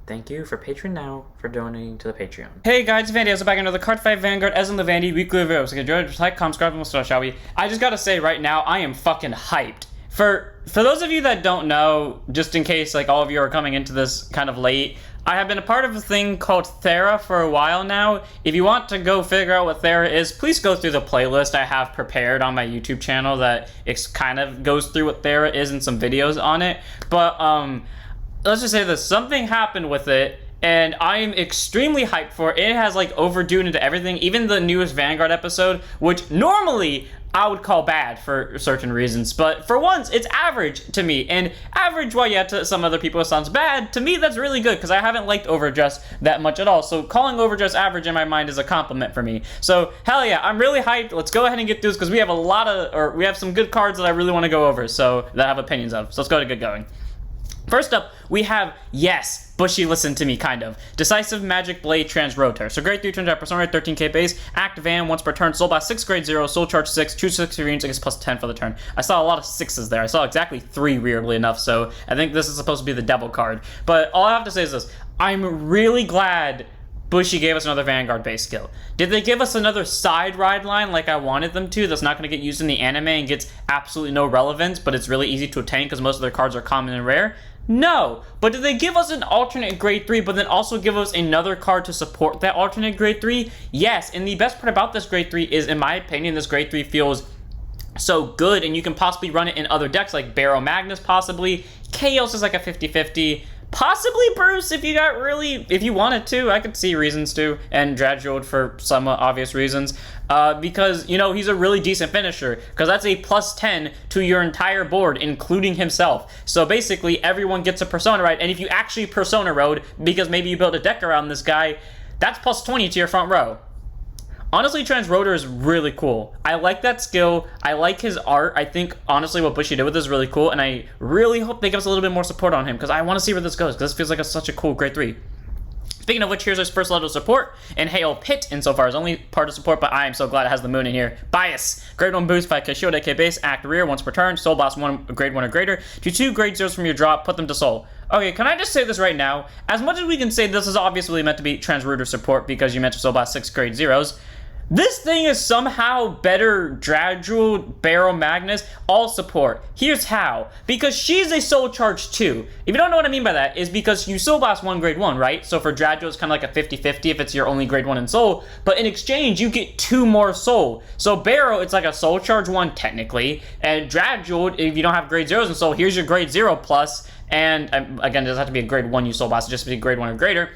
Thank you for Patreon now for donating to the Patreon. Hey guys, it's Vanity. Back into the Card Fight Vanguard as in the Vanity weekly review. So enjoy it, like, comment, subscribe, and we'll start, shall we? I just gotta say right now, I am fucking hyped. For those of you that don't know, just in case like all of you are coming into this kind of late, I have been a part of a thing called Thera for a while now. If you want to go figure out what Thera is, please go through the playlist I have prepared on my YouTube channel that it kind of goes through what Thera is and some videos on it. But let's just say this, something happened with it, and I am extremely hyped for it. It has like overdue into everything, even the newest Vanguard episode, which normally I would call bad for certain reasons, but for once, it's average to me. And average, while yeah, to some other people it sounds bad, to me that's really good, because I haven't liked Overdress that much at all. So calling Overdress average in my mind is a compliment for me. So hell yeah, I'm really hyped. Let's go ahead and get through this, because we have some good cards that I really want to go over, so that I have opinions of. So let's go to get going. First up, we have, yes, Bushy, listen to me, kind of. Decisive Magic Blade Transrotor. So grade 3 turns out persona rate 13k base, act Van once per turn, soul blast 6 grade 0, soul charge 6, choose 6 figurines, I guess plus 10 for the turn. I saw a lot of 6s there. I saw exactly 3 weirdly enough, so I think this is supposed to be the devil card. But all I have to say is this, I'm really glad Bushy gave us another Vanguard base skill. Did they give us another side ride line like I wanted them to that's not going to get used in the anime and gets absolutely no relevance, but it's really easy to obtain because most of their cards are common and rare? No, but did they give us an alternate grade 3 but then also give us another card to support that alternate grade 3? Yes, and the best part about this grade 3 is, in my opinion, this grade 3 feels so good, and you can possibly run it in other decks like Barrow Magnus possibly. Chaos is like a 50-50. Possibly Bruce if you wanted to. I could see reasons to, and Dragold for some obvious reasons. Because, you know, he's a really decent finisher, because that's a plus 10 to your entire board, including himself. So basically, everyone gets a Persona right, and if you actually Persona road, because maybe you built a deck around this guy, that's plus 20 to your front row. Honestly, Transrotor is really cool. I like that skill. I like his art. I think, honestly, what Bushy did with this is really cool, and I really hope they give us a little bit more support on him, because I want to see where this goes, because this feels like such a cool grade 3. Speaking of which, here's his first level of support, and Hail Pit, insofar as only part of support, but I am so glad it has the moon in here. Bias. Grade 1 boost, 5k shield, 8k base, act rear once per turn, soul blast 1, grade 1 or greater, do 2 grade 0s from your drop, put them to soul. Okay, can I just say this right now? As much as we can say this is obviously meant to be Transrotor support because you meant to soul blast 6 grade 0s, this thing is somehow better Dragold, Barrow Magnus, all support. Here's how. Because she's a soul charge 2. If you don't know what I mean by that, is because you soul blast 1 grade 1, right? So for Dragold, it's kind of like a 50-50 if it's your only grade 1 in soul. But in exchange, you get 2 more soul. So Barrow, it's like a soul charge 1 technically. And Dragold, if you don't have grade 0s in soul, here's your grade 0 plus. And again, it doesn't have to be a grade 1 you soul blast, it just be grade 1 or greater.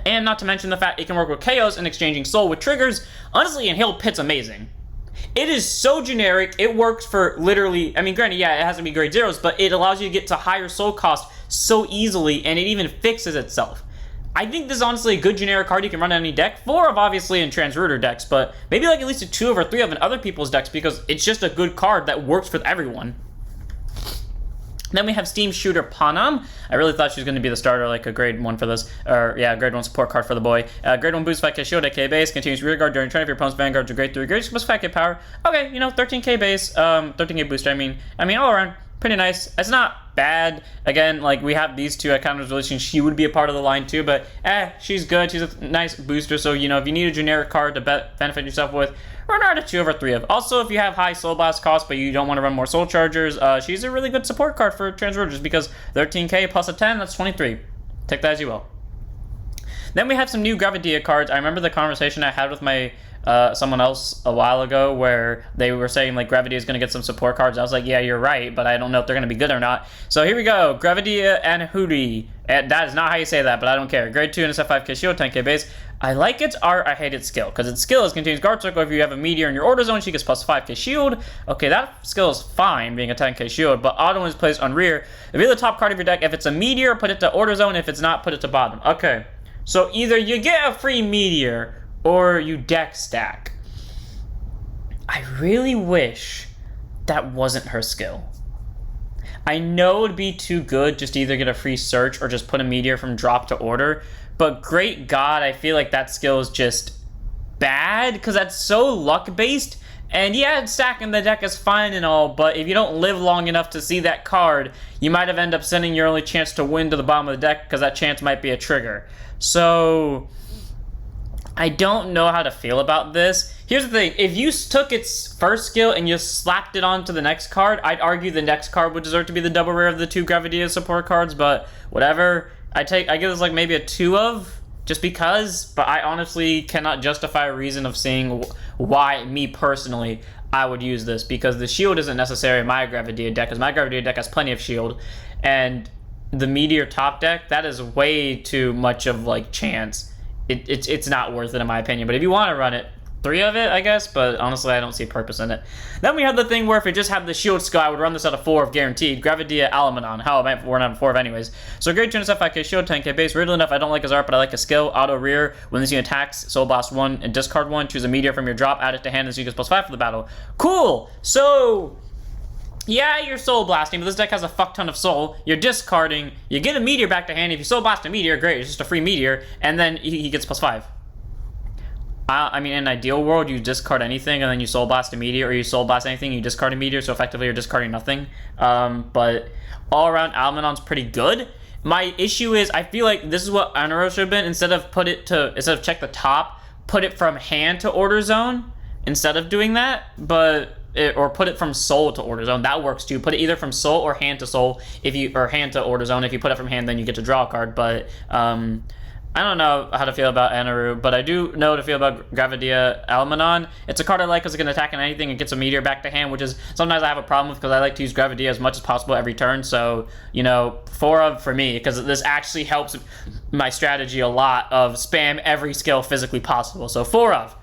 And not to mention the fact it can work with Chaos and exchanging soul with triggers. Honestly, Inhale Pit's amazing. It is so generic, it works for literally, I mean, granted, yeah, it has to be grade 0s, but it allows you to get to higher soul cost so easily, and it even fixes itself. I think this is honestly a good generic card you can run on any deck, 4 of obviously in Transrotor decks, but maybe like at least a 2 or 3 of in other people's decks, because it's just a good card that works with everyone. Then we have Steam Shooter Panom. I really thought she was going to be the starter, like a grade 1 for this. Or, yeah, grade 1 support card for the boy. Grade 1 boost 5k shield, 8k base, continues rear guard during turn of your opponent's vanguard to grade 3. Grade 6 plus 5k power. Okay, you know, 13k base, 13k booster, I mean, all around, pretty nice. It's not bad. Again, like, we have these two. I kind of was wishing she would be a part of the line, too, but, she's good. She's a nice booster, so, you know, if you need a generic card to benefit yourself with, run her at a 2 over 3 of. Also, if you have high soul blast cost, but you don't want to run more soul chargers, she's a really good support card for Transrotor, just because 13k plus a 10, that's 23. Take that as you will. Then we have some new Gravidia cards. I remember the conversation I had with my someone else a while ago where they were saying like Gravidia is going to get some support cards. I was like, yeah, you're right, but I don't know if they're going to be good or not. So here we go. Gravidia and Hootie. That is not how you say that, but I don't care. Grade 2 and a 5k shield, 10k base. I like its art, I hate its skill, because its skill is continues guard circle. If you have a meteor in your order zone, she gets plus 5k shield. Okay, that skill is fine, being a 10k shield, but auto is placed on rear. If you're the top card of your deck, if it's a meteor, put it to order zone. If it's not, put it to bottom. Okay, so either you get a free meteor, or you deck stack. I really wish that wasn't her skill. I know it'd be too good just to either get a free search or just put a meteor from drop to order, but great God, I feel like that skill is just bad, because that's so luck-based, And yeah, stacking the deck is fine and all, but if you don't live long enough to see that card, you might have ended up sending your only chance to win to the bottom of the deck because that chance might be a trigger. So I don't know how to feel about this. Here's the thing, if you took its first skill and you slapped it onto the next card, I'd argue the next card would deserve to be the double rare of the 2 Gravidia support cards, but whatever. I give this like maybe a 2 of, just because, but I honestly cannot justify a reason of seeing why, me personally, I would use this, because the shield isn't necessary in my Gravidia deck, because my Gravidia deck has plenty of shield, and the Meteor top deck, that is way too much of like chance. It's not worth it in my opinion, but if you want to run it, 3 of it, I guess, but honestly, I don't see purpose in it. Then we have the thing where if it just had the shield skill, I would run this at a 4 of guaranteed. Gravidia Almanon. How am I? We're not a 4 of anyways. So grade 2 5k shield, 10k base. Weirdly enough, I don't like his art, but I like his skill. Auto rear. When this unit attacks, Soul Blast 1 and discard 1. Choose a meteor from your drop, add it to hand, and so you get +5 for the battle. Cool! So yeah, you're soul blasting, but this deck has a fuck ton of soul. You're discarding, you get a meteor back to hand. If you soul blast a meteor, great, it's just a free meteor, and then he gets +5. I mean, in an ideal world, you discard anything, and then you soul blast a meteor, or you soul blast anything, you discard a meteor, so effectively you're discarding nothing. But all around, Almanon's pretty good. My issue is, I feel like this is what Anaro should have been. Instead of check the top, put it from hand to order zone, instead of doing that, or put it from soul to order zone. That works too. Put it either from soul or hand to soul, or hand to order zone. If you put it from hand, then you get to draw a card. But I don't know how to feel about Anaru, but I do know how to feel about Gravidia Almanon. It's a card I like because it can attack on anything and gets a meteor back to hand, which is sometimes I have a problem with because I like to use Gravidia as much as possible every turn. So, 4 of for me, because this actually helps my strategy a lot of spam every skill physically possible. So 4 of.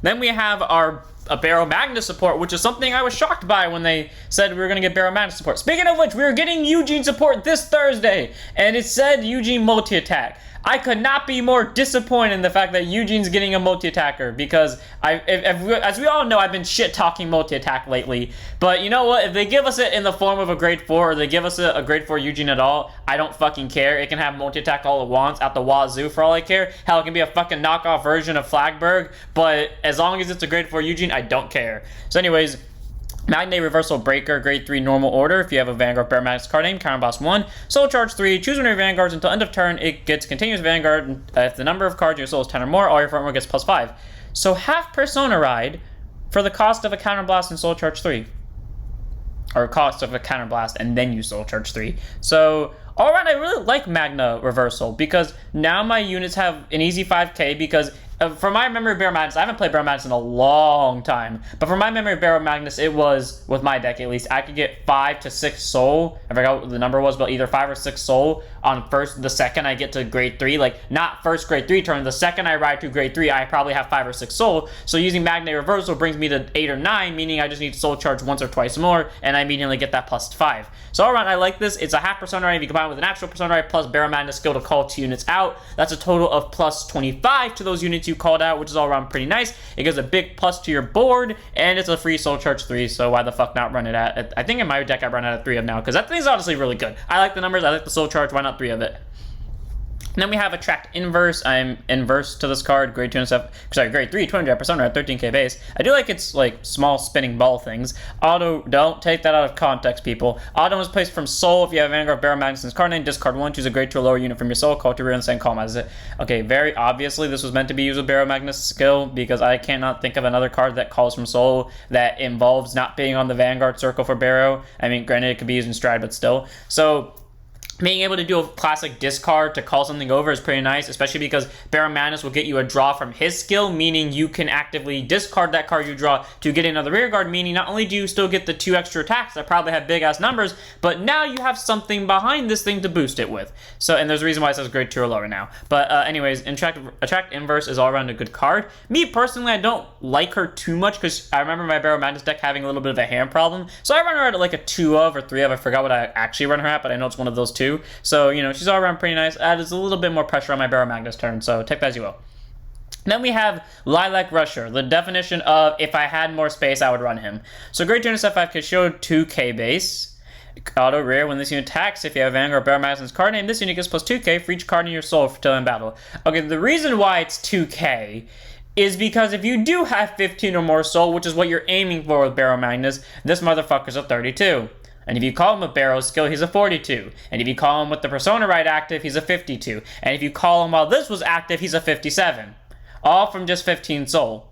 Then we have a Barrow Magnus support, which is something I was shocked by when they said we were going to get Barrow Magnus support. Speaking of which, we are getting Eugene support this Thursday, and it said Eugene multi-attack. I could not be more disappointed in the fact that Eugene's getting a multi-attacker, because as we all know, I've been shit-talking multi-attack lately. But you know what? If they give us it in the form of a grade 4, or they give us a grade 4 Eugene at all, I don't fucking care. It can have multi-attack all it wants at the wazoo for all I care. Hell, it can be a fucking knockoff version of Flagberg, but as long as it's a grade 4 Eugene, I don't care. So anyways, Magnate Reversal Breaker, grade 3 normal order. If you have a Vanguard Bear Magnus card name, counter blast 1. Soul Charge 3. Choose one of your Vanguards until end of turn. It gets continuous Vanguard. If the number of cards in your soul is 10 or more, all your front row gets +5. So half Persona Ride for the cost of a counter blast and Soul Charge 3. Or cost of a counter blast and then you Soul Charge 3. So all around, I really like Magna Reversal because now my units have an easy 5k because from my memory of Barrow Magnus, I haven't played Barrow Magnus in a long time, but from my memory of Barrow Magnus, it was, with my deck at least, I could get 5 to 6 soul, I forgot what the number was, but either 5 or 6 soul on the second I get to grade 3, like, not first grade 3 turn, the second I ride to grade 3, I probably have 5 or 6 soul, so using Magnate Reversal brings me to 8 or 9, meaning I just need to soul charge once or twice more, and I immediately get that +5. So all around, I like this. It's a half Persona Ride if you combine it with an actual Persona Ride plus Barrow Magnus skill to call 2 units out. That's a total of +25 to those units you called out, which is all around pretty nice. It gives a big plus to your board, and it's a free Soul Charge 3, so why the fuck not run it at, I think in my deck I run it at 3 of now, because that thing's honestly really good. I like the numbers, I like the Soul Charge, why not 3 of it? And then we have Attract Inverse. I'm inverse to this card. Grade 2 and stuff. Sorry, grade 3, 200 Persona at 13k base. I do like its like small spinning ball things. Auto, don't take that out of context, people. Auto is placed from Soul. If you have Vanguard Barrow Magnus's card name, discard 1, choose a grade 2 or lower unit from your Soul, call to rear, and send column as it. Okay, very obviously this was meant to be used with Barrow Magnus skill because I cannot think of another card that calls from Soul that involves not being on the Vanguard circle for Barrow. I mean, granted, it could be used in Stride, but still. So being able to do a classic discard to call something over is pretty nice, especially because Barrow Magnus will get you a draw from his skill, meaning you can actively discard that card you draw to get another rear guard, meaning not only do you still get the 2 extra attacks that probably have big-ass numbers, but now you have something behind this thing to boost it with. So, and there's a reason why it says grade 2 or lower now. But anyways, Attract Inverse is all around a good card. Me, personally, I don't like her too much because I remember my Barrow Magnus deck having a little bit of a hand problem. So I run her at like a 2 of or 3 of. I forgot what I actually run her at, but I know it's one of those 2. So, she's all around pretty nice. Adds a little bit more pressure on my Barrow Magnus turn, so take that as you will. Then we have Lilac Rusher, the definition of if I had more space, I would run him. So grade 2 and 5k show 2k base. Auto rear when this unit attacks. If you have Vanguard Barrow Magnus's card name, this unit gets +2k for each card in your soul till in battle. Okay, the reason why it's 2k is because if you do have 15 or more soul, which is what you're aiming for with Barrow Magnus, this motherfucker's a 32. And if you call him with Barrow skill, he's a 42. And if you call him with the Persona Rite active, he's a 52. And if you call him while this was active, he's a 57. All from just 15 soul.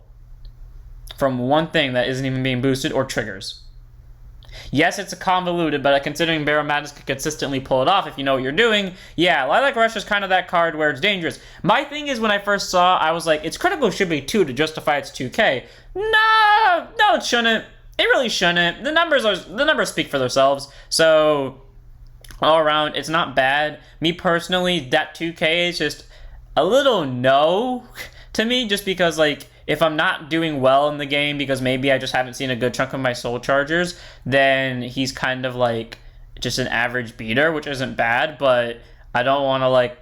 From one thing that isn't even being boosted or triggers. Yes, it's a convoluted, but considering Barrow Madness can consistently pull it off if you know what you're doing, yeah, Lilac Rush is kind of that card where it's dangerous. My thing is, when I first saw, I was like, its critical should be 2 to justify its 2k. No, it shouldn't. It really shouldn't. The numbers speak for themselves. So, all around, it's not bad. Me personally, that 2k is just a little no to me, just because, like, if I'm not doing well in the game because maybe I just haven't seen a good chunk of my soul chargers, then he's kind of like just an average beater, which isn't bad, but I don't want to like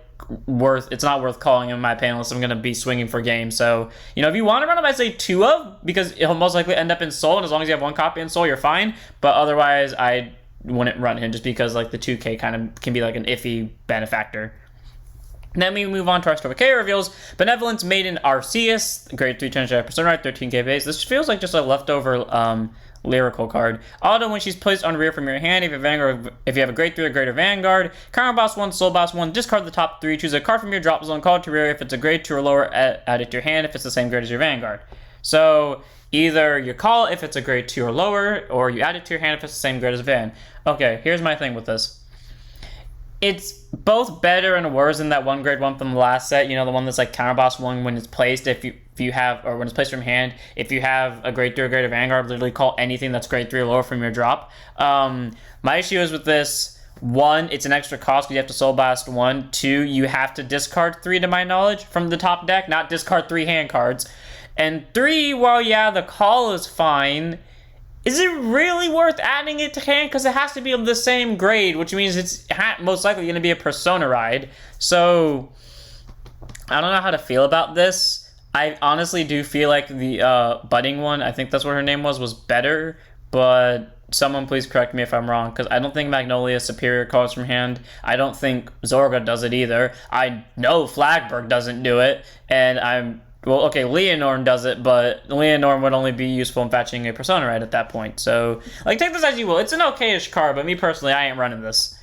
it's not worth calling him my panelist. I'm going to be swinging for game. So, you know, if you want to run him, I say 2 of, because he'll most likely end up in soul, and as long as you have 1 copy in soul, you're fine. But otherwise, I wouldn't run him just because like the 2k kind of can be like an iffy benefactor. Then we move on to our Store K reveals. Benevolence made in Arceus, grade 3 change persona, 13k base. This feels like just a leftover lyrical card. Auto when she's placed on rear from your hand. If you have a grade 3 or greater Vanguard, Counter Boss 1, Soul Boss 1, discard the top 3. Choose a card from your drop zone, call it to rear. If it's a grade 2 or lower, add it to your hand. If it's the same grade as your Vanguard. So either you call it if it's a grade 2 or lower, or you add it to your hand if it's the same grade as Van. Okay, here's my thing with this. It's both better and worse than that 1 grade 1 from the last set. You know, the one that's like Counter Boss 1 when it's placed. If you have, or when it's placed from hand, if you have a grade 3 or greater Vanguard, literally call anything that's grade 3 or lower from your drop. My issue is with this. 1, it's an extra cost because you have to Soul Blast 1. 2, you have to discard 3 to my knowledge from the top deck, not discard 3 hand cards. And 3, while yeah, the call is fine, is it really worth adding it to hand? Because it has to be of the same grade, which means it's most likely going to be a Persona Ride. So, I don't know how to feel about this. I honestly do feel like the budding one, I think that's what her name was better. But someone please correct me if I'm wrong, because I don't think Magnolia is superior cards from hand. I don't think Zorga does it either. I know Flagberg doesn't do it, and well, okay, Leonorn does it, but Leonorn would only be useful in fetching a Persona Rite at that point. So, like, take this as you will. It's an okay-ish card, but me personally, I ain't running this.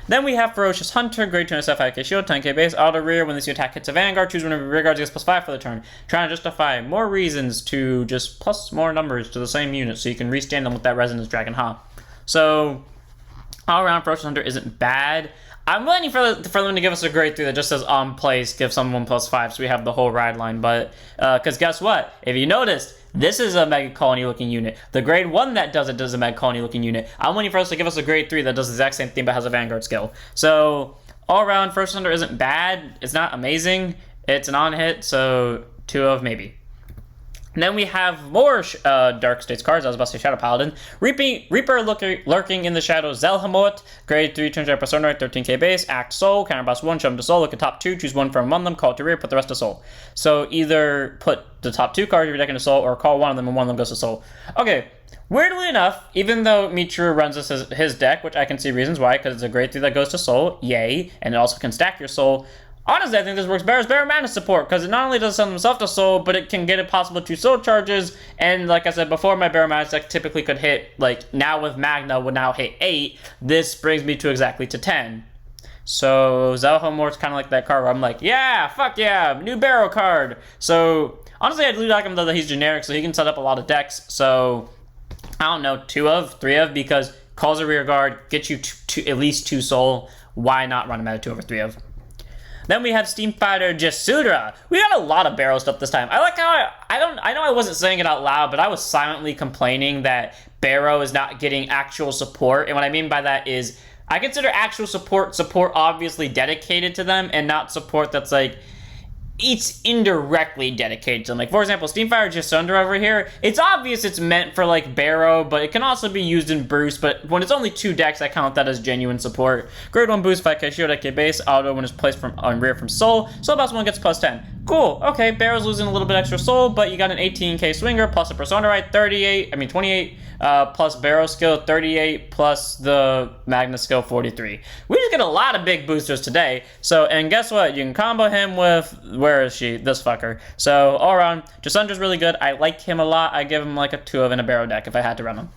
Then we have Ferocious Hunter, grade 2 5k shield, 10k base, auto rear. When this attack hits a Vanguard, choose one of your rear guards, gets +5 for the turn. Trying to justify more reasons to just plus more numbers to the same unit so you can restand them with that Resonance Dragon, huh? So, all around, Ferocious Hunter isn't bad. I'm waiting for them to give us a grade 3 that just says on place, give someone +5, so we have the whole ride line. But, because guess what? If you noticed, this is a Mega Colony looking unit. The grade 1 that does it does a Mega Colony looking unit. I'm waiting for us to give us a grade 3 that does the exact same thing but has a Vanguard skill. So, all around, Ferocious Hunter isn't bad. It's not amazing. It's an on-hit, so 2 of maybe. And then we have more Dark States cards. I was about to say Shadow Paladin. Reaper lurking in the shadows. Zelhamot, grade 3, turn Persona, 13k base, act Soul, Counter Boss 1, show them to Soul, look at top 2, choose one from among them, call it to rear, put the rest to Soul. So either put the top 2 cards of your deck into Soul, or call one of them and one of them goes to Soul. Okay, weirdly enough, even though Michiru runs this as his deck, which I can see reasons why, because it's a grade 3 that goes to Soul, yay, and it also can stack your Soul. Honestly, I think this works better as Barrow Madness support, because it not only does send himself to Soul, but it can get it possible 2 Soul charges, and like I said before, my Barrow Madness deck typically could hit, like, now with Magna would now hit 8, this brings me to exactly to 10. So, Zelhamort's kind of like that card where I'm like, yeah, fuck yeah, new Barrow card! So, honestly, I do like him though that he's generic, so he can set up a lot of decks, so, I don't know, 2 of, 3 of, because calls a rear guard, gets you at least 2 Soul, why not run him at a 2 over 3 of? Then we have Steam Fighter Jasudra. We got a lot of Barrow stuff this time. I like how I know I wasn't saying it out loud, but I was silently complaining that Barrow is not getting actual support. And what I mean by that is I consider actual support obviously dedicated to them and not support that's like it's indirectly dedicated to them. Like, for example, Steamfire Jasundra over here, it's obvious it's meant for, like, Barrow, but it can also be used in Boost, but when it's only 2 decks, I count that as genuine support. Grade 1 Boost, 5k shield, 8k base, auto when it's placed on rear from Soul. Soul Boss 1 gets +10. Cool, okay, Barrow's losing a little bit extra Soul, but you got an 18k Swinger, plus a Persona Rite, 28, plus Barrow skill, 38, plus the Magna skill, 43. We just get a lot of big boosters today, so, and guess what? You can combo him with Where is she? This fucker. So, all around, Jassandra's really good. I like him a lot. I give him like a 2 of in a barrow deck if I had to run him.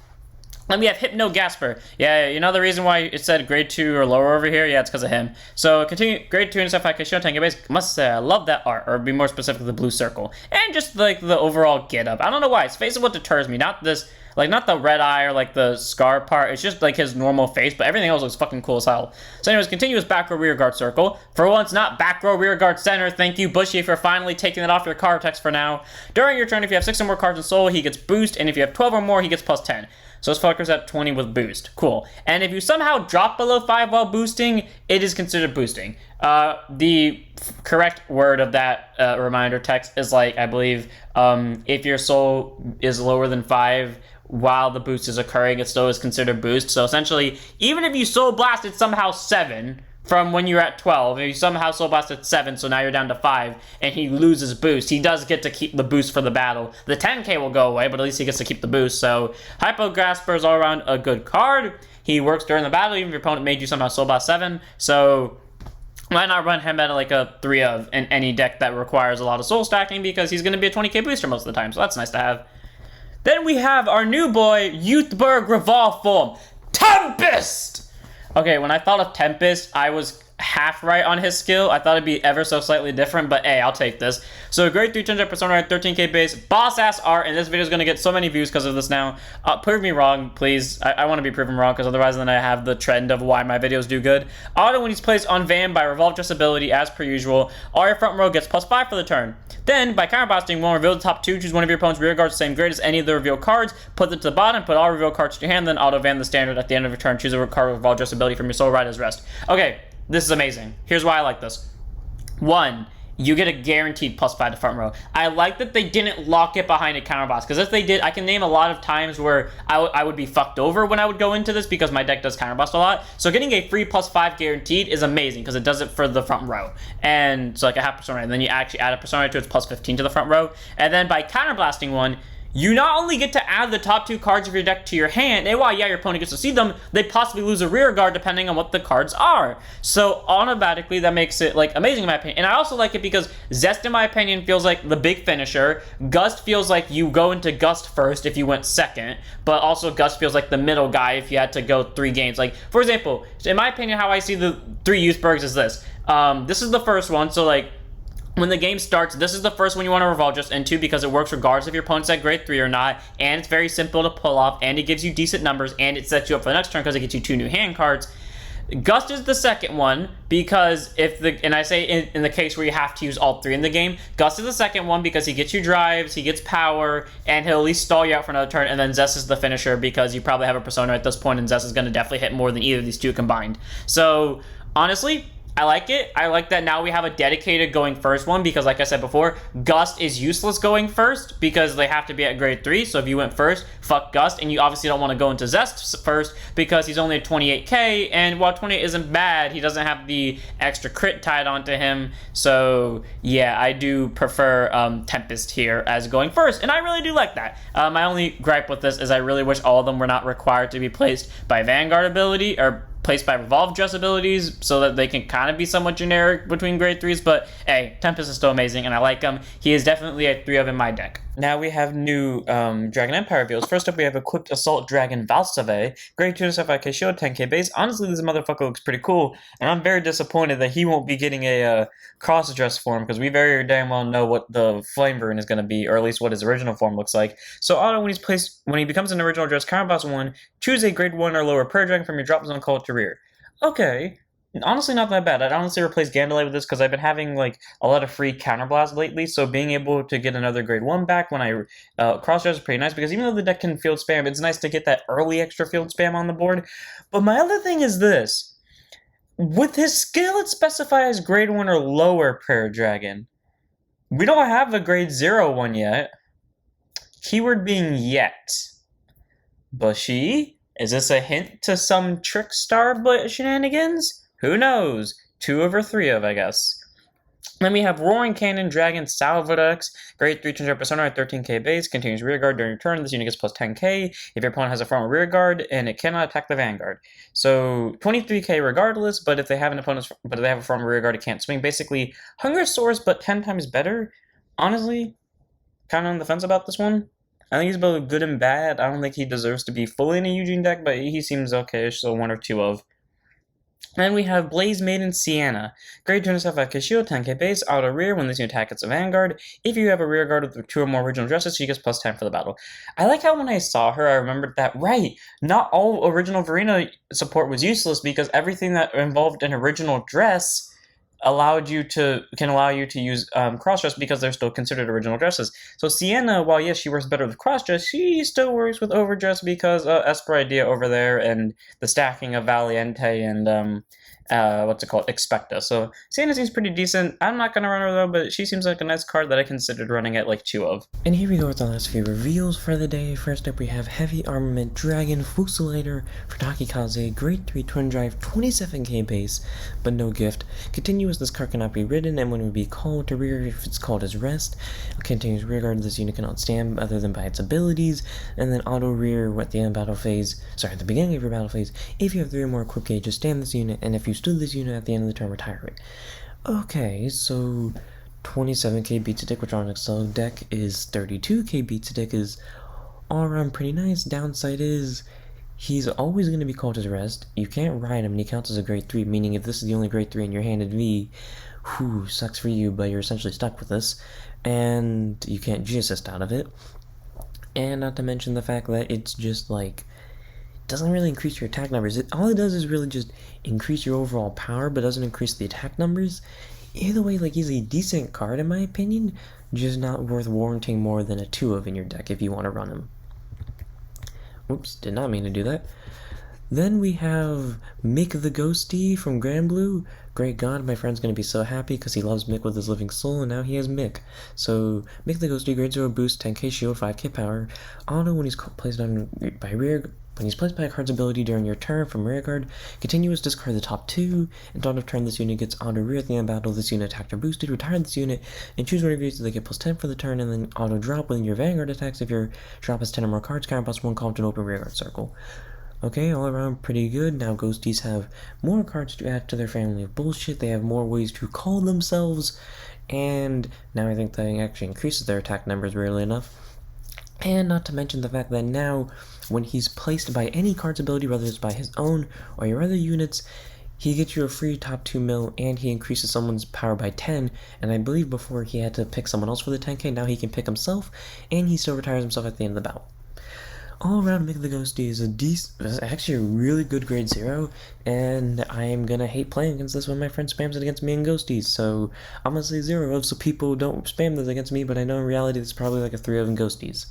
Then we have Hypno Gasper. Yeah, you know the reason why it said grade 2 or lower over here? Yeah, it's because of him. So continue grade 2 and stuff like I show 10 base. Must say I love that art, or be more specific, the blue circle. And just like the overall get up. I don't know why. His face is what deters me. Not this, like not the red eye or like the scar part. It's just like his normal face, but everything else looks fucking cool as hell. So anyways, continuous back row rear guard circle. For once, not back row rear guard center. Thank you, Bushy, for finally taking that off your card text for now. During your turn, if you have 6 or more cards in soul, he gets boost, and if you have 12 or more, he gets plus 10. So this fucker's at 20 with boost. Cool. And if you somehow drop below 5 while boosting, it is considered boosting. The correct word of that reminder text is like, I believe, if your soul is lower than 5 while the boost is occurring, it still is considered boost. So essentially, even if you soul blasted somehow 7 from when you're at 12, if you somehow soul blasted 7, so now you're down to 5, and he loses boost, he does get to keep the boost for the battle. The 10k will go away, but at least he gets to keep the boost. So Hypo Gasper is all around a good card. He works during the battle, even if your opponent made you somehow soul blast 7. So why not run him at like a 3 of in any deck that requires a lot of soul stacking, because he's going to be a 20k booster most of the time, so that's nice to have. Then we have our new boy, youthburg Revolve form, Tempest! Okay, when I thought of Tempest, I was half right on his skill. I thought it'd be ever so slightly different, but hey, I'll take this. So grade 3 turns persona, 13k base, boss ass art, and this video is gonna get so many views because of this now. Prove me wrong, please. I want to be proven wrong, because otherwise then I have the trend of why my videos do good. Auto when he's placed on Van by Revolve Dress ability, as per usual. All your front row gets plus 5 for the turn. Then, by counterblasting, one reveal the top 2, choose one of your opponent's rear guards the same grade as any of the reveal cards, put them to the bottom, put all reveal cards to your hand, then auto Van the standard at the end of your turn, choose a card with Revolve Dress ability from your soul right as rest. Okay, this is amazing. Here's why I like this. 1, you get a guaranteed plus 5 to front row. I like that they didn't lock it behind a counterblast, because if they did, I can name a lot of times where I would be fucked over when I would go into this, because my deck does counterblast a lot. So getting a free plus 5 guaranteed is amazing, because it does it for the front row. And so like a half persona, and then you actually add a persona to its plus 15 to the front row. And then by counterblasting one, you not only get to add the top 2 cards of your deck to your hand, and while, yeah, your opponent gets to see them, they possibly lose a rear guard depending on what the cards are. So automatically, that makes it, like, amazing in my opinion. And I also like it because Zest, in my opinion, feels like the big finisher. Gust feels like you go into Gust first if you went second, but also Gust feels like the middle guy if you had to go 3 games. Like, for example, in my opinion, how I see the 3 youthburgs is this. This is the first one, so, like, when the game starts, this is the first one you want to revolve just into, because it works regardless if your opponent's at grade 3 or not, and it's very simple to pull off, and it gives you decent numbers, and it sets you up for the next turn because it gets you 2 new hand cards. Gust is the second one, because and I say in the case where you have to use all 3 in the game, Gust is the second one because he gets you drives, he gets power, and he'll at least stall you out for another turn, and then Zest is the finisher because you probably have a persona at this point, and Zest is going to definitely hit more than either of these 2 combined. So, honestly, I like it. I like that now we have a dedicated going first one, because like I said before, Gust is useless going first because they have to be at grade 3. So if you went first, fuck Gust, and you obviously don't want to go into Zest first because he's only at 28k, and while 28 isn't bad, he doesn't have the extra crit tied onto him. So yeah, I do prefer Tempest here as going first, and I really do like that. My only gripe with this is I really wish all of them were not required to be placed by Vanguard ability, or placed by Revolve Dress abilities, so that they can kind of be somewhat generic between grade 3s, but hey, Tempest is still amazing, and I like him. He is definitely a 3 of in my deck. Now we have new Dragon Empire reveals. First up, we have Equipped Assault Dragon Valsave, grade 2 to 5k shield, 10k base. Honestly, this motherfucker looks pretty cool, and I'm very disappointed that he won't be getting a cross-dress form, because we very damn well know what the Flame Rune is going to be, or at least what his original form looks like. So auto, when he becomes an original dress, counterblast 1, choose a grade 1 or lower prayer dragon from your drop zone call to rear. Okay, honestly not that bad. I'd honestly replace Gandalf with this, because I've been having like a lot of free counterblast lately, so being able to get another grade 1 back when I cross-dress is pretty nice, because even though the deck can field spam, it's nice to get that early extra field spam on the board. But my other thing is this. With his skill, it specifies grade 1 or lower prayer dragon. We don't have a grade 0 one yet. Keyword being yet. Bushy? Is this a hint to some Trickstar shenanigans? Who knows? 2 over 3 of, I guess. Then we have Roaring Cannon, Dragon, Salvadex, grade 3 200 persona at 13k base, continues rear guard during your turn. This unit gets plus 10k if your opponent has a former rear guard, and it cannot attack the vanguard. So 23k regardless, but if they have a former rear guard, it can't swing. Basically, Hunger Source, but 10 times better. Honestly, kind of on the fence about this one. I think he's both good and bad. I don't think he deserves to be fully in a Eugene deck, but he seems okay-ish, so one or two of. Then we have Blazemaker Senna. Grade 25k shield, 10k base, auto rear when this unit attacks a vanguard. If you have a rear guard with 2 or more original dresses, she gets plus 10 for the battle. I like how when I saw her, I remembered that, right, not all original Verena support was useless because everything that involved an original dress can allow you to use cross dress because they're still considered original dresses. So Sienna, while yes, she works better with cross dress, she still works with overdress because Esper Idea over there and the stacking of Valiente and Expecta. So Sienna seems pretty decent. I'm not gonna run her though, but she seems like a nice card that I considered running at like 2 of. And here we go with the last few reveals for the day. First up we have Heavy Armament Dragon Fusilizer for Takikaze, grade 3 twin drive, 27k base, but no gift. Continuous, this card cannot be ridden, and when it would be called to rear if it's called as rest. Continuous rear guard, this unit cannot stand other than by its abilities, and then auto rear at the end of battle phase, at the beginning of your battle phase. If you have 3 or more equip gauges, stand this unit, and if you stood this unit at the end of the turn, retire it. Okay, so 27k beats a deck, which on an Excel deck is 32k beats a deck, is all around pretty nice. Downside is he's always going to be called as rest. You can't ride him, and he counts as a grade 3, meaning if this is the only grade 3 in your hand at V, whew, sucks for you, but you're essentially stuck with this, and you can't G-assist out of it. And not to mention the fact that it's just like, doesn't really increase your attack numbers. All it does is really just increase your overall power, but doesn't increase the attack numbers. Either way, like, he's a decent card in my opinion, just not worth warranting more than a 2 of in your deck if you want to run him. Oops, did not mean to do that. Then we have Mick the Ghosty from Grand Blue. Great God, my friend's going to be so happy because he loves Mick with his living soul, and now he has Mick. So, Mick the Ghosty, grade 0 boost, 10k shield, 5k power. Auto when he's placed on by rear. When he's placed by a card's ability during your turn from rear guard, continuous discard the top 2, and on of turn this unit gets auto rear at the end of battle, this unit attacked or boosted, retire this unit, and choose one of these so they get plus 10 for the turn, and then auto drop when your vanguard attacks if your drop has 10 or more cards, counter plus 1 column to an open rear guard circle. Okay, all around pretty good. Now ghosties have more cards to add to their family of bullshit, they have more ways to call themselves, and now I think that actually increases their attack numbers rarely enough. And not to mention the fact that now, when he's placed by any card's ability, whether it's by his own or your other units, he gets you a free top 2 mil, and he increases someone's power by 10, and I believe before he had to pick someone else for the 10k, now he can pick himself, and he still retires himself at the end of the battle. All around, Mick the Ghosty is actually a really good grade 0, and I'm gonna hate playing against this when my friend spams it against me in Ghosties, so I'm gonna say 0 of so people don't spam this against me, but I know in reality it's probably like a 3 of in Ghosties.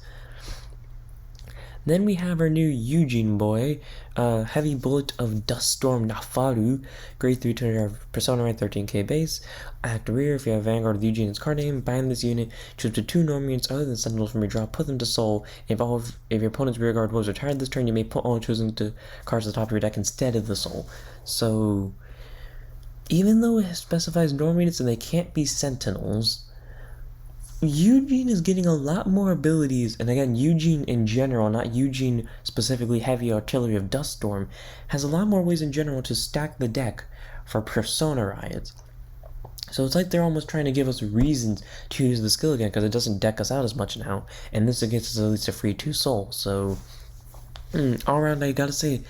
Then we have our new Eugene boy, Heavy Bullet of Duststorm Nafaru, grade 3 to persona at 13k base. Act rear if you have Vanguard with Eugene's card name, bind this unit, choose to 2 Normians other than Sentinels from your draw, put them to soul. If your opponent's rear guard was retired this turn, you may put all chosen to cards at the top of your deck instead of the soul. So, even though it specifies Normians and they can't be Sentinels, Eugene is getting a lot more abilities, and again, Eugene in general, not Eugene specifically Heavy Artillery of Duststorm, has a lot more ways in general to stack the deck for Persona Riots. So it's like they're almost trying to give us reasons to use the skill again, because it doesn't deck us out as much now, and this gets us at least a free 2 soul, so all around I gotta say,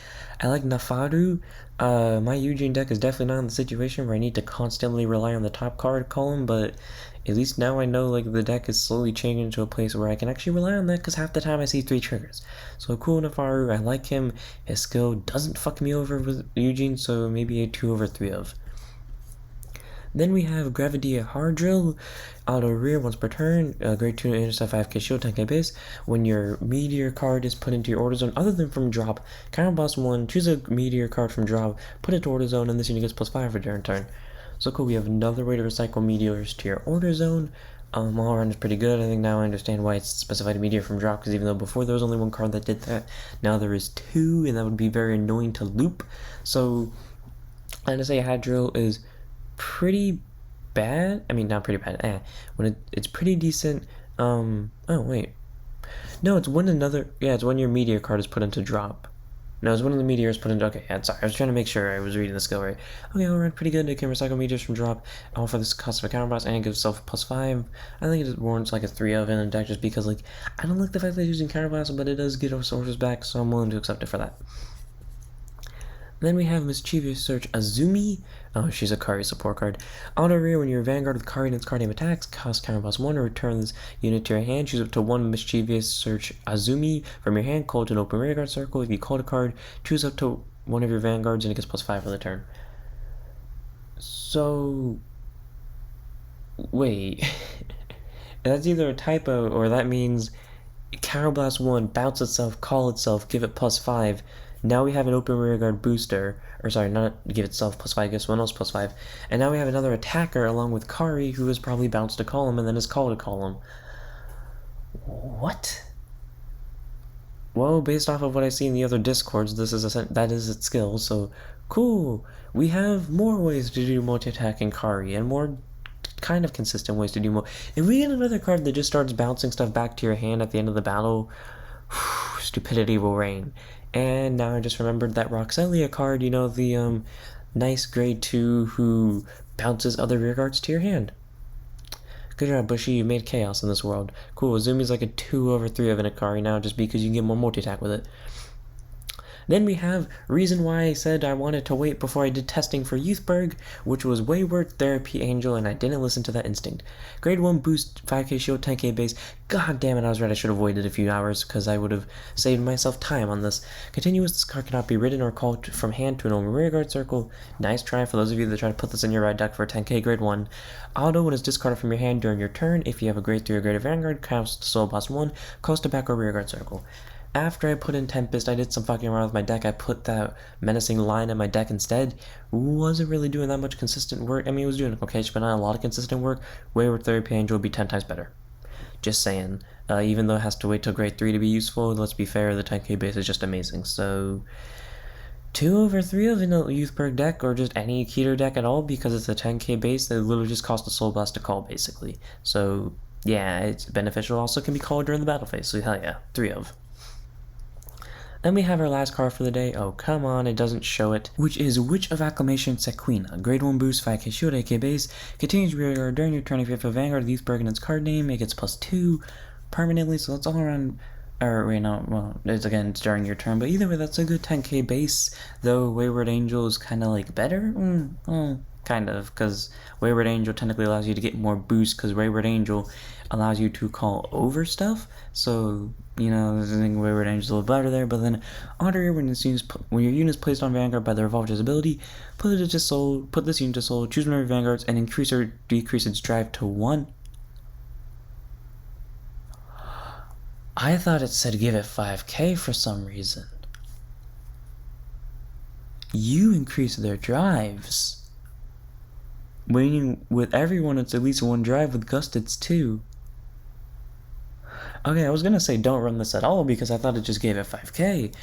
I like Nafaru. My Eugene deck is definitely not in the situation where I need to constantly rely on the top card column, but at least now I know like the deck is slowly changing to a place where I can actually rely on that, because half the time I see 3 triggers. So cool Nafaru, I like him. His skill doesn't fuck me over with Eugene, so maybe a 2 over 3 of. Then we have Gravidia Hard Drill, auto rear once per turn, grade 2 intercept 5k shield, 10k base. When your meteor card is put into your order zone other than from drop, counter boss 1, choose a meteor card from drop, put it to order zone, and this unit gets plus 5 for during turn. So cool, we have another way to recycle meteors to your order zone. All around is pretty good. I think now I understand why it's specified a meteor from drop, because even though before there was only 1 card that did that, now there is 2, and that would be very annoying to loop. So I'm gonna say Hard Drill is pretty bad. I mean, not pretty bad. When it's pretty decent. Oh wait, no, it's when it's when your meteor card is put into drop. No, it's when the meteor is put into. Okay, yeah, sorry. I was trying to make sure I was reading the skill right. Okay, alright, pretty good. It can recycle meteors from drop. All for this cost of a counterblast and gives itself +5. I think it warrants like a 3 of in a deck just because like I don't like the fact that it's using counterblast, but it does get our sources back, so I'm willing to accept it for that. Then we have Mischievous Search Azumi. Oh, she's a Kari support card. Auto rear when you're Vanguard with Kari and its card name attacks, cost counterblast 1 or return this unit to your hand. Choose up to 1 Mischievous Search Azumi from your hand, call it to an open rearguard circle. If you call a card, choose up to one of your Vanguards and it gets +5 for the turn. So, wait. That's either a typo or that means counterblast 1, bounce itself, call itself, give it +5. Now we have an open rearguard booster, or sorry, not give itself +5, give someone else +5. And now we have another attacker along with Kari, who has probably bounced a column and then is called a column. What? Well, based off of what I see in the other discords, that is its skill, so cool. We have more ways to do multi-attack in Kari, and more kind of consistent ways to do more. If we get another card that just starts bouncing stuff back to your hand at the end of the battle, stupidity will reign. And now I just remembered that Roxelia card, you know, the nice grade 2 who bounces other rearguards to your hand. Good job, Bushy, you made chaos in this world. Cool, Azumi's like a 2 over 3 of an Akari now just because you can get more multi-attack with it. Then we have reason why I said I wanted to wait before I did testing for Youthburg, which was Wayward Therapy Angel, and I didn't listen to that instinct. Grade 1 boost, 5k shield, 10k base. God damn it, I was right, I should have waited a few hours, because I would have saved myself time on this. Continuous, this card cannot be written or called from hand to an open rearguard circle. Nice try for those of you that try to put this in your red deck for 10k grade 1. Auto, when it's discarded from your hand during your turn, if you have a grade 3 or greater Vanguard, costs Soul Boss 1, coast to back or rearguard circle. After I put in Tempest, I did some fucking around with my deck. I put that menacing line in my deck instead. Wasn't really doing that much consistent work. I mean, it was doing okay, but not a lot of consistent work. Wayward Therapy Angel would be 10 times better. Just saying. Even though it has to wait till grade 3 to be useful, let's be fair, the 10k base is just amazing. So, 2 over 3 of a Youthburg deck, or just any Keter deck at all, because it's a 10k base that literally just costs a Soul Blast to call, basically. So, yeah, it's beneficial. Also can be called during the battle phase, so hell yeah, 3 of. Then we have our last card for the day. Oh, come on, it doesn't show it. Which is Witch of Acclamation Sequina. Grade 1 boost, 5k shield, 8k base. Continues rearguard during your turn. If you have a Vanguard of the Youthburg and its card name, it gets +2 permanently, so that's all around. Or, wait, no, well, it's during your turn, but either way, that's a good 10k base. Though Wayward Angel is kind of like better? Kind of, because Wayward Angel technically allows you to get more boost, because Wayward Angel allows you to call over stuff, so, you know, I think Wayward Angel's a little better there, but then, auto rear, when your unit is placed on Vanguard by the Revolver's ability, put this unit to soul, choose one of your Vanguards, and increase or decrease its drive to 1. I thought it said give it 5k for some reason. You increase their drives. With everyone, it's at least 1 drive. With Gust, it's 2. Okay, I was gonna say don't run this at all because I thought it just gave it 5k.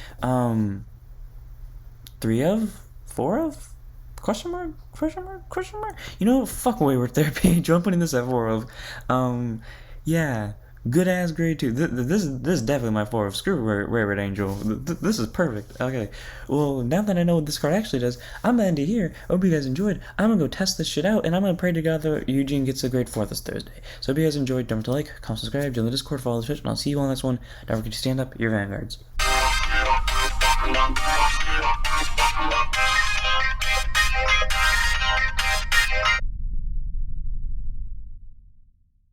3 of? 4 of? Question mark? Question mark? Question mark? You know what? Fuck Wayward Therapy Angel. I'm putting this at 4 of. Yeah. Good ass grade 2. This is definitely my 4 of. Screw Wayward Angel. This is perfect. Okay. Well, now that I know what this card actually does, I'm gonna end it here. I hope you guys enjoyed. I'm gonna go test this shit out, and I'm gonna pray to God that Eugene gets a grade 4 this Thursday. So if you guys enjoyed, don't forget to like, comment, subscribe, join the Discord, follow the Twitch, and I'll see you on this one. Don't forget to stand up your Vanguards.